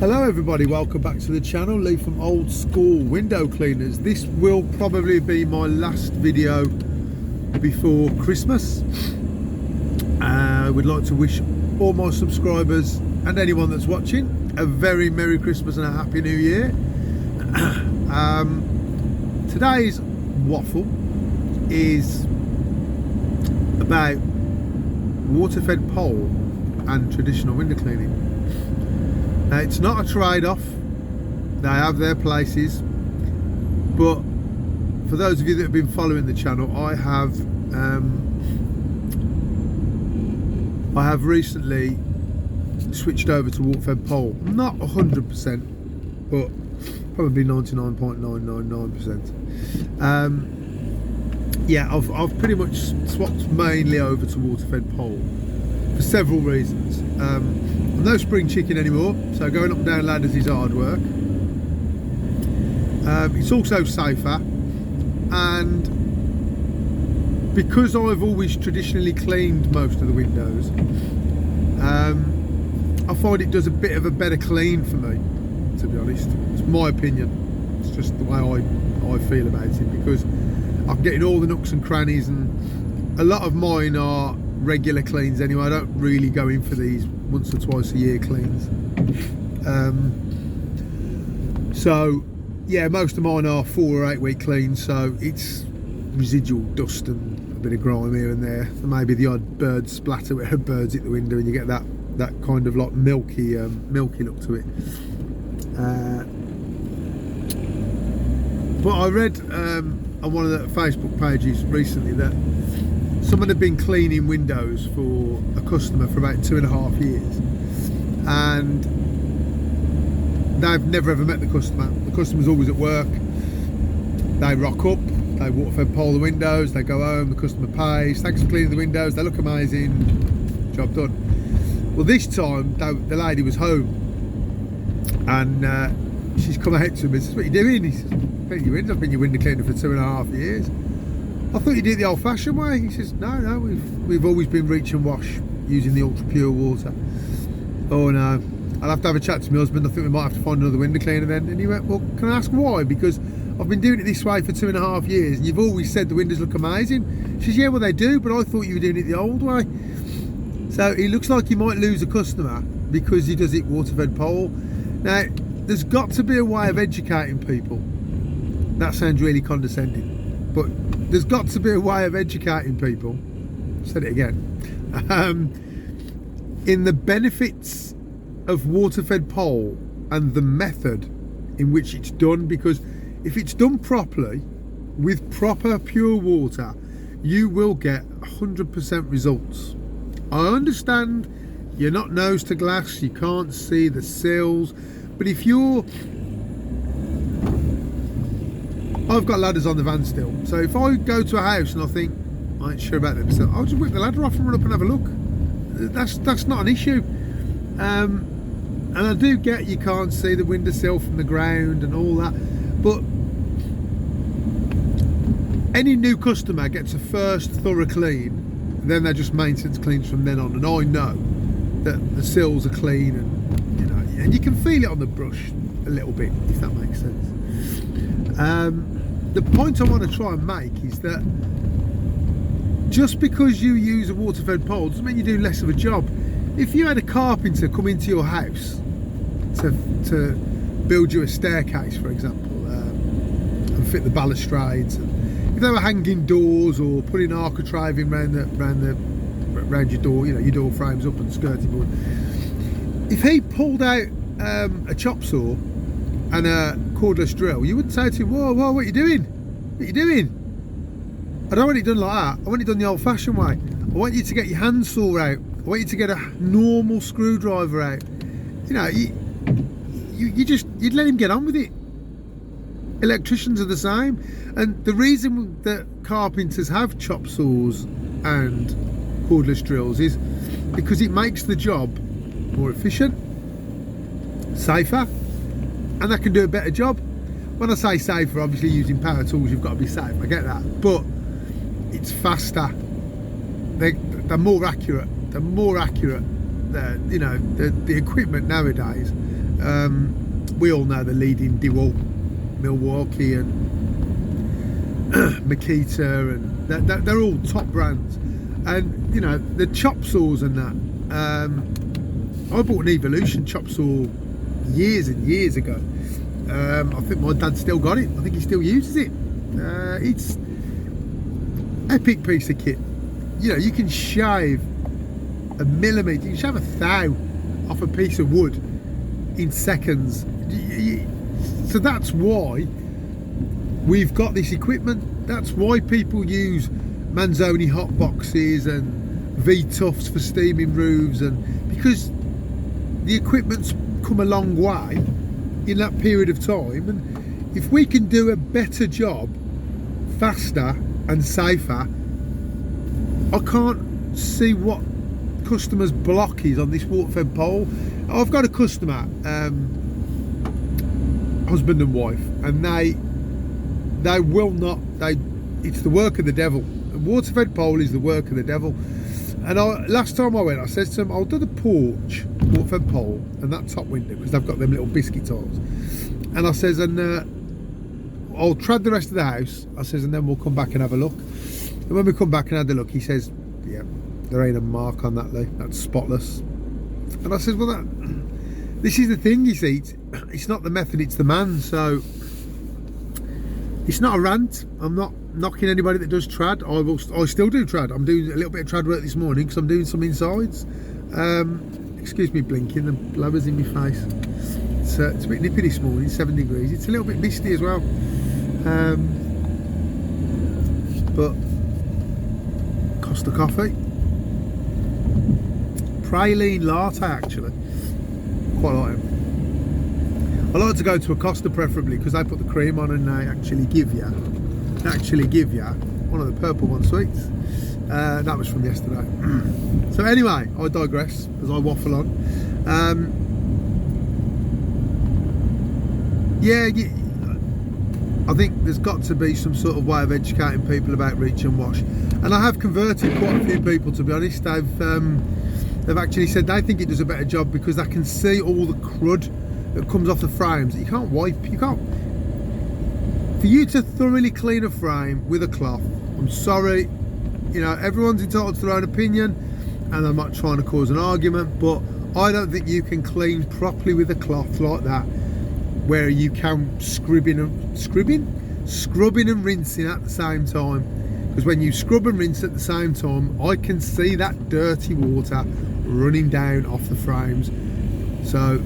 Hello everybody, welcome back to the channel. Lee from Old School Window Cleaners. This will probably be my last video before Christmas. I would like to wish all my subscribers and anyone that's watching a very Merry Christmas and a Happy New Year. Today's waffle is about water-fed pole and traditional window cleaning. Now, it's not a trade-off. They have their places, but for those of you that have been following the channel, I have recently switched over to water-fed pole. Not 100%, but probably 99.999%. Yeah, I've pretty much swapped mainly over to water-fed pole for several reasons. I'm no spring chicken anymore, so going up and down ladders is hard work. It's also safer, and because I've always traditionally cleaned most of the windows, I find it does a bit of a better clean for me, to be honest. It's my opinion. It's just the way I feel about it, because I'm getting all the nooks and crannies, and a lot of mine are regular cleans anyway. I don't really go in for these once or twice a year cleans. So yeah, most of mine are 4 or 8 week cleans, so it's residual dust and a bit of grime here and there, and maybe the odd bird splatter where birds hit the window, and you get that kind of like milky look to it. But I read on one of the Facebook pages recently that someone had been cleaning windows for a customer for about 2.5 years, and they've never ever met the customer. The customer's always at work. They rock up, they water-fed pole the windows, they go home, the customer pays, thanks for cleaning the windows, they look amazing, job done. Well, this time the lady was home, and she's come out to him and says, "What are you doing?" He says, "Cleaning your windows. I've been your window cleaner for 2.5 years. I thought you did it the old-fashioned way." He says, no, we've always been reach and wash using the ultra pure water. Oh no, I'll have to have a chat to my husband. I think we might have to find another window cleaner then. And he went, "Well, can I ask why? Because I've been doing it this way for 2.5 years, and you've always said the windows look amazing." She says, "Yeah, well they do, but I thought you were doing it the old way." So it looks like you might lose a customer because he does it water-fed pole. Now, there's got to be a way of educating people. That sounds really condescending, but there's got to be a way of educating people, said it again, in the benefits of water-fed pole and the method in which it's done, because if it's done properly with proper pure water, you will get 100% results. I understand you're not nose to glass, you can't see the sills, but if you're... I've got ladders on the van still, so if I go to a house and I think I ain't sure about them, so I'll just whip the ladder off and run up and have a look. That's not an issue. And I do get you can't see the windowsill from the ground and all that, but any new customer gets a first thorough clean, then they're just maintenance cleans from then on, and I know that the sills are clean, and you know, and you can feel it on the brush a little bit, if that makes sense. The point I want to try and make is that just because you use a water-fed pole doesn't mean you do less of a job. If you had a carpenter come into your house to build you a staircase, for example, and fit the balustrades, and if they were hanging doors or putting architraving around your door, you know, your door frames up and skirting board, if he pulled out a chop saw and a cordless drill, you wouldn't say to him, whoa, what are you doing? What are you doing? I don't want it done like that. I want it done the old-fashioned way. I want you to get your hand saw out. I want you to get a normal screwdriver out. You know, you'd let him get on with it. Electricians are the same, and the reason that carpenters have chop saws and cordless drills is because it makes the job more efficient, safer, and they can do a better job. When I say safer, obviously using power tools, you've got to be safe, I get that, but it's faster, they're more accurate, you know, the equipment nowadays We all know the leading DeWalt, Milwaukee and Makita, and they're all top brands. And you know, the chop saws and that, I bought an Evolution chop saw years and years ago. I think my dad still got it. I think he still uses it. It's epic piece of kit. You know, you can shave a millimetre, you can shave a thou off a piece of wood in seconds. So that's why we've got this equipment. That's why people use Manzoni hot boxes and V-Tufts for steaming roofs, and because the equipment's come a long way in that period of time. And if we can do a better job, faster and safer, I can't see what customers' block is on this water-fed pole. I've got a customer, husband and wife, and they will not, it's the work of the devil. A water-fed pole is the work of the devil. And last time I went, I said to them, I'll do the porch water-fed pole and that top window, because they've got them little biscuit tiles. And I says, and I'll trad the rest of the house. I says, and then we'll come back and have a look. And when we come back and had a look, he says, yeah, there ain't a mark on that, Lee. That's spotless. And I said, well, this is the thing, you see, it's not the method, it's the man. So it's not a rant. I'm not knocking anybody that does trad. I still do trad. I'm doing a little bit of trad work this morning because I'm doing some insides. Excuse me blinking, the blowers in my face. It's a bit nippy this morning, 7 degrees. It's a little bit misty as well. But Costa coffee, praline latte, actually quite like them. I like to go to a Costa preferably because they put the cream on and they actually give you one of the purple one sweets. That was from yesterday. So anyway, I digress as I waffle on. I think there's got to be some sort of way of educating people about reach and wash, and I have converted quite a few people, to be honest. They've actually said they think it does a better job because they can see all the crud that comes off the frames. You can't wipe, for you to thoroughly clean a frame with a cloth, I'm sorry, you know, everyone's entitled to their own opinion, and I'm not trying to cause an argument, but I don't think you can clean properly with a cloth like that, where you can scrubbing and rinsing at the same time. Because when you scrub and rinse at the same time, I can see that dirty water running down off the frames. So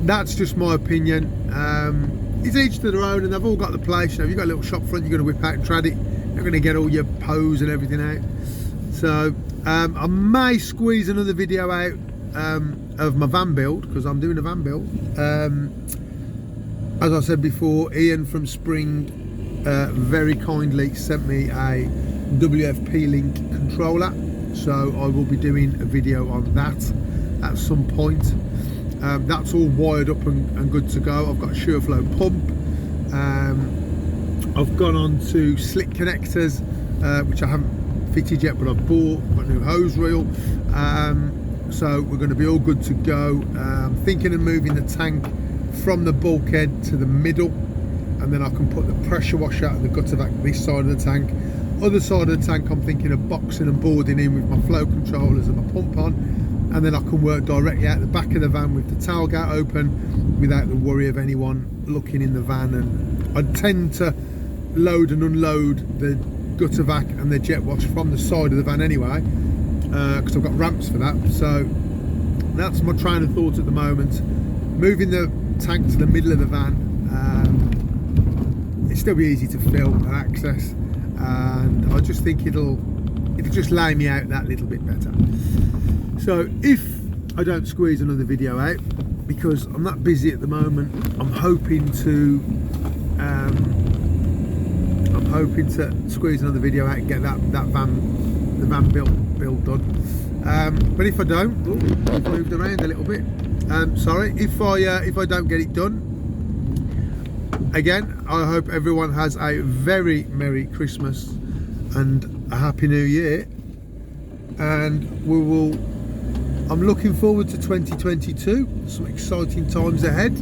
that's just my opinion. It's each to their own, and they've all got the place. You know, if you've got a little shop front, you're going to whip out and trad it. You're going to get all your pose and everything out. So I may squeeze another video out of my van build, because I'm doing a van build. As I said before, Ian from Spring very kindly sent me a WFP Link controller, so I will be doing a video on that at some point. That's all wired up and good to go. I've got a Sureflow pump. I've gone on to slick connectors, which I haven't fitted yet, but I've bought. I've got a new hose reel. So we're going to be all good to go. Thinking of moving the tank from the bulkhead to the middle, and then I can put the pressure washer and the gutter vac this side of the tank. Other side of the tank, I'm thinking of boxing and boarding in with my flow controllers and my pump on, and then I can work directly out the back of the van with the tailgate open without the worry of anyone looking in the van. And I tend to load and unload the gutter vac and the jet wash from the side of the van anyway, because I've got ramps for that. So that's my train of thought at the moment. Moving the tank to the middle of the van, it'll still be easy to fill and access, and I just think it'll just lay me out that little bit better. So if I don't squeeze another video out, because I'm that busy at the moment, I'm hoping to squeeze another video out and get the van build done. But if I don't, I've moved around a little bit. Sorry if I don't get it done. Again, I hope everyone has a very Merry Christmas and a Happy New Year, and we will I'm looking forward to 2022. Some exciting times ahead.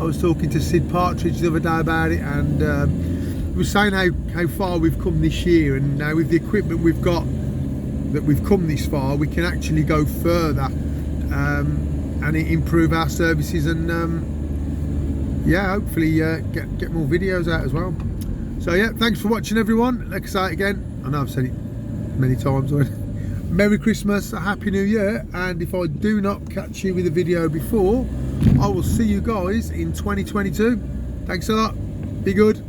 I was talking to Sid Partridge the other day about it, and he was saying how far we've come this year, and now with the equipment we've got, that we've come this far, we can actually go further and improve our services, and yeah, hopefully get more videos out as well. So yeah, thanks for watching, everyone. Like I say it again, I know I've said it many times already. Merry Christmas, a Happy New Year, and if I do not catch you with a video before, I will see you guys in 2022. Thanks a lot. Be good.